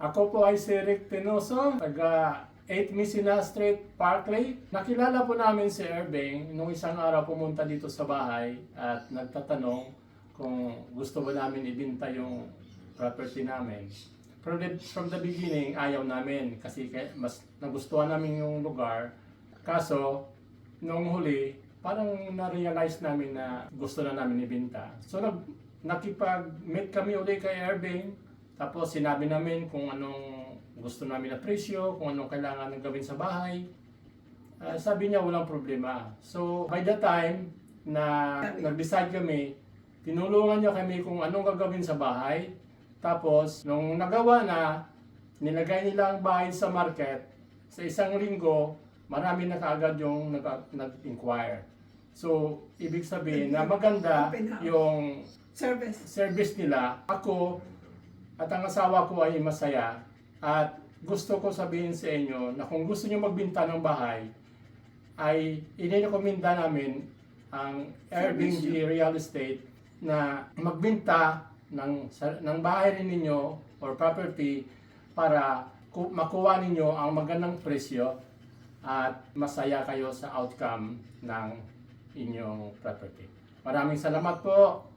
Ako po ay si Rick Tenoso, taga 8 Messina Street, Parkley. Nakilala po namin si Irving nung isang araw pumunta dito sa bahay at nagtatanong kung gusto ba namin ibenta yung property namin. From the beginning, ayaw namin kasi mas nagustuhan namin yung lugar. Kaso, nung huli, parang na-realize namin na gusto na namin ibenta. So, nakipag-meet kami ulit kay Irving. Tapos sinabi namin kung anong gusto namin na presyo, kung anong kailangan ng gawin sa bahay. Sabi niya walang problema. So by the time na nag-decide kami, tinulungan niya kami kung anong gagawin sa bahay. Tapos nung nagawa na, nilagay nila ang bahay sa market. Sa isang linggo, marami na kaagad yung nag-inquire. So ibig sabihin na maganda yung service nila. Ako at ang asawa ko ay masaya at gusto ko sabihin sa inyo na kung gusto niyo magbenta ng bahay ay inirekomenda namin ang Irving G Real Estate na magbenta ng bahay rin ninyo or property para makuha ninyo ang magandang presyo at masaya kayo sa outcome ng inyong property. Maraming salamat po.